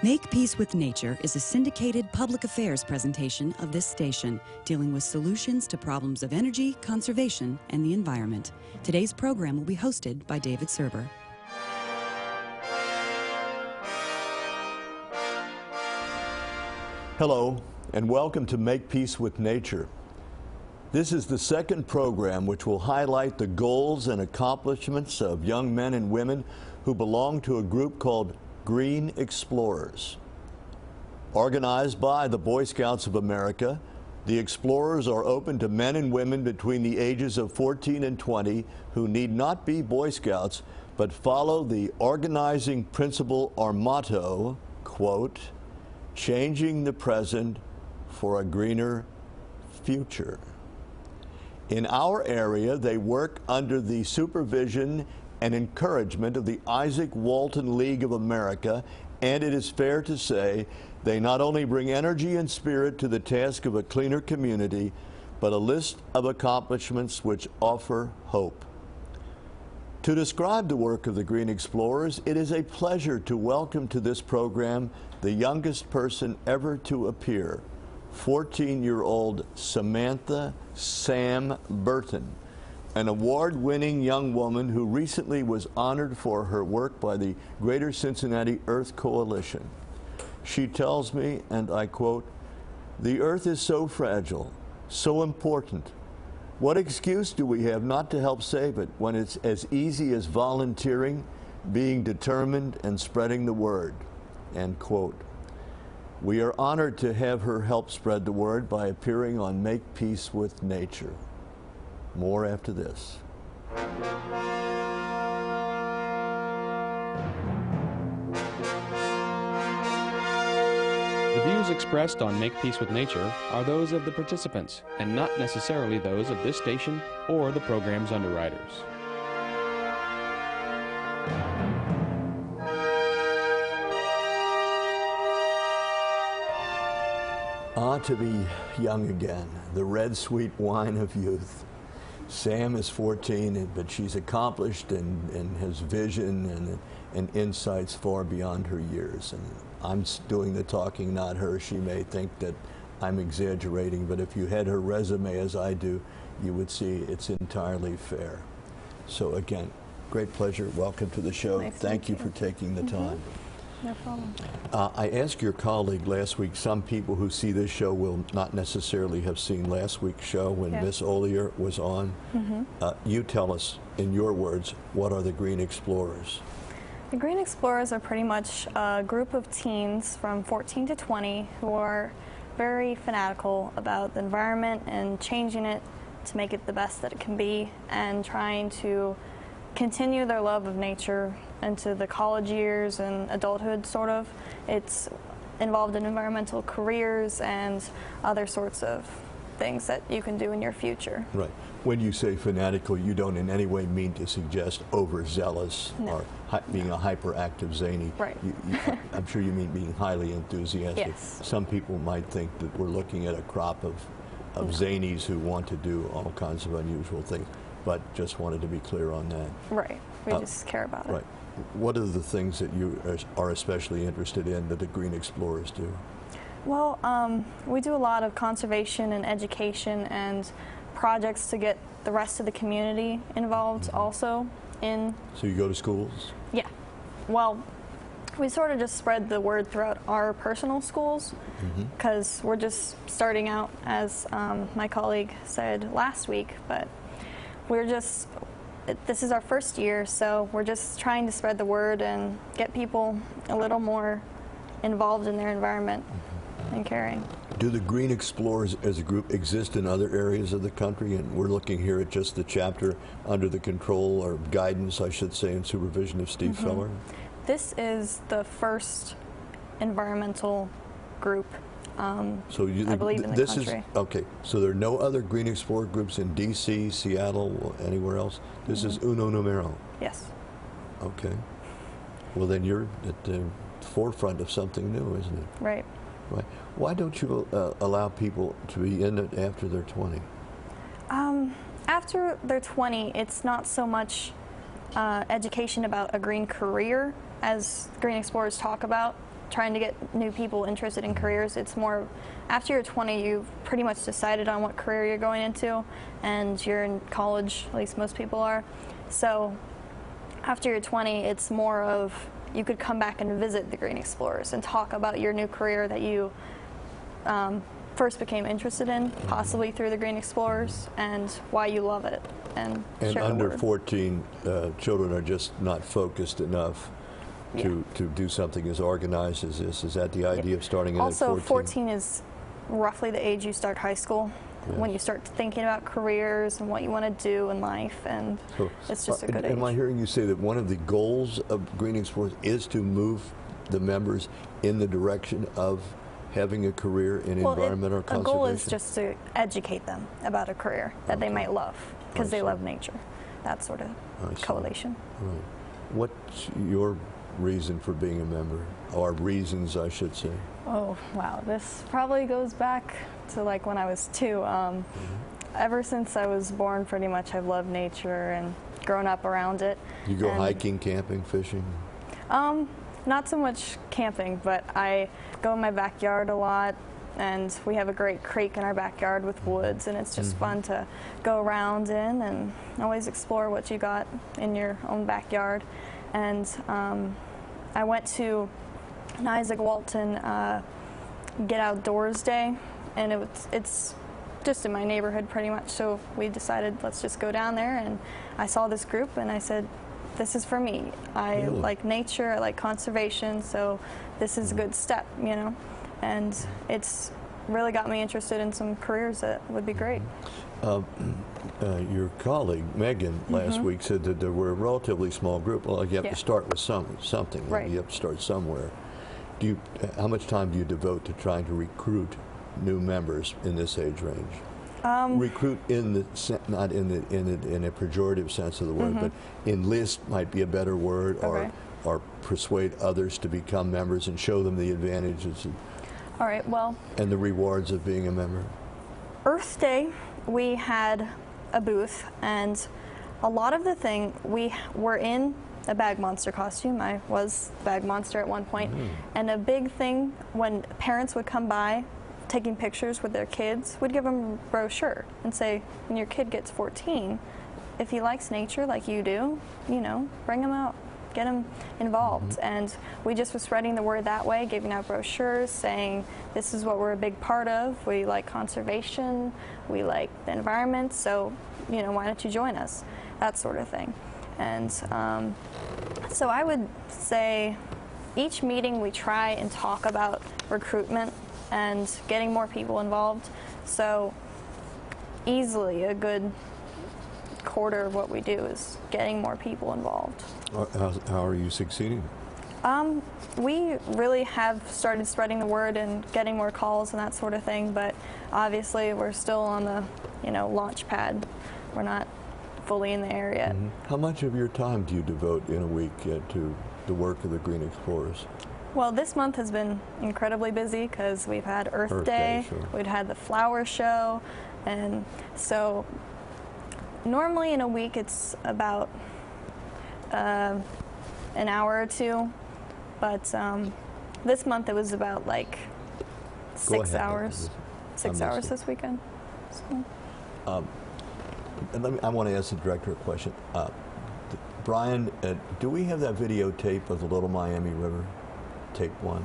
Make Peace with Nature is a syndicated public affairs presentation of this station, dealing with solutions to problems of energy, conservation, and the environment. Today's program will be hosted by David Serber. Hello, and welcome to Make Peace with Nature. This is the second program which will highlight the goals and accomplishments of young men and women who belong to a group called Green Explorers. Organized by the Boy Scouts of America, the Explorers are open to men and women between the ages of 14 and 20 who need not be Boy Scouts, but follow the organizing principle or motto, quote, changing the present for a greener future. In our area, they work under the supervision and encouragement of the Isaac Walton League of America, and it is fair to say they not only bring energy and spirit to the task of a cleaner community, but a list of accomplishments which offer hope. To describe the work of the Green Explorers, it is a pleasure to welcome to this program the youngest person ever to appear, 14-year-old Samantha Sam Burton, an award-winning young woman who recently was honored for her work by the Greater Cincinnati Earth Coalition. She tells me, and I quote, "The earth is so fragile, so important. What excuse do we have not to help save it when it's as easy as volunteering, being determined, and spreading the word?" End quote. We are honored to have her help spread the word by appearing on Make Peace with Nature. More after this. The views expressed on Make Peace with Nature are those of the participants and not necessarily those of this station or the program's underwriters. Ah, to be young again, the red sweet wine of youth. Sam is 14, but she's accomplished and has vision and insights far beyond her years. And I'm doing the talking, not her. She may think that I'm exaggerating, but if you had her resume as I do, you would see it's entirely fair. So again, great pleasure. Welcome to the show. Nice Thank you for taking the time. No problem. I asked your colleague last week, some people who see this show will not necessarily have seen last week's show when Miss Olier was on. You tell us, in your words, what are the Green Explorers? The Green Explorers are pretty much a group of teens from 14 to 20 who are very fanatical about the environment and changing it to make it the best that it can be, and trying to continue their love of nature into the college years and adulthood, sort of. It's involved in environmental careers and other sorts of things that you can do in your future. Right. When you say fanatical, you don't in any way mean to suggest overzealous or being a hyperactive zany. Right. I'm sure you mean being highly enthusiastic. Yes. Some people might think that we're looking at a crop of zanies who want to do all kinds of unusual things, but just wanted to be clear on that. Right. We just care about it. Right. What are the things that you are especially interested in that the Green Explorers do? Well, we do a lot of conservation and education and projects to get the rest of the community involved also in... So you go to schools? Yeah. Well, we sort of just spread the word throughout our personal schools because we're just starting out, as my colleague said last week, but we're just... This is our first year, so we're just trying to spread the word and get people a little more involved in their environment and caring. Do the Green Explorers as a group exist in other areas of the country? And we're looking here at just the chapter under the control or guidance, I should say, and supervision of Steve Feller. This is the first environmental group So I believe in the country. Okay, so there are no other Green Explorer groups in D.C., Seattle, anywhere else? This is uno numero? Yes. Okay. Well, then you're at the forefront of something new, isn't it? Right. Right. Why don't you allow people to be in it after they're 20? After they're 20, it's not so much education about a green career as Green Explorers talk about, trying to get new people interested in careers. It's more, after you're 20, you've pretty much decided on what career you're going into, and you're in college, at least most people are. So after you're 20, it's more of, you could come back and visit the Green Explorers and talk about your new career that you first became interested in, possibly through the Green Explorers, and why you love it. And share under the word. 14, children are just not focused enough to do something as organized as this. Is that the idea of starting at 14? Also, 14 is roughly the age you start high school, when you start thinking about careers and what you want to do in life, and so, it's just a good age. Am I hearing you say that one of the goals of Green Explorers is to move the members in the direction of having a career in environmental conservation? A goal is just to educate them about a career that they might love, because they love nature. That sort of correlation. Right. What's your reason for being a member, or reasons, I should say? Oh, wow. This probably goes back to like when I was 2. Ever since I was born, pretty much I've loved nature and grown up around it. You go hiking, camping, fishing? Not so much camping, but I go in my backyard a lot, and we have a great creek in our backyard with woods, and it's just fun to go around in and always explore what you got in your own backyard. And I went to an Isaac Walton Get Outdoors Day, and it's just in my neighborhood pretty much, so we decided let's just go down there, and I saw this group and I said, this is for me. I like nature, I like conservation, so this is a good step, you know, and it's really got me interested in some careers that would be great. Your colleague, Megan, last week said that there were a relatively small group. Well, you have to start with something. Right. You have to start somewhere. How much time do you devote to trying to recruit new members in this age range? Recruit in the not in a pejorative sense of the word, but enlist might be a better word, or persuade others to become members and show them the advantages. All right. Well. And the rewards of being a member. Earth Day, we had a booth, and a lot of the thing, we were in a bag monster costume. I was bag monster at one point. And a big thing, when parents would come by taking pictures with their kids, we'd give them a brochure and say, when your kid gets 14, if he likes nature like you do, you know, bring him out, get him involved. And we just were spreading the word that way, giving out brochures saying, this is what we're a big part of. We like conservation, we like the environment, so, you know, why don't you join us? That sort of thing. And so I would say each meeting we try and talk about recruitment and getting more people involved. So easily a good quarter of what we do is getting more people involved. How are you succeeding? We really have started spreading the word and getting more calls and that sort of thing, but obviously we're still on the, you know, launch pad. We're not fully in the air yet. How much of your time do you devote in a week to the work of the Green Explorers? Well, this month has been incredibly busy because we've had Earth Day, sure. We've had the flower show, and so normally in a week it's about an hour or 2, but this month it was about like 6 hours. 6 hours this weekend. So. And I want to ask the director a question. Brian, do we have that videotape of the Little Miami River? Tape 1.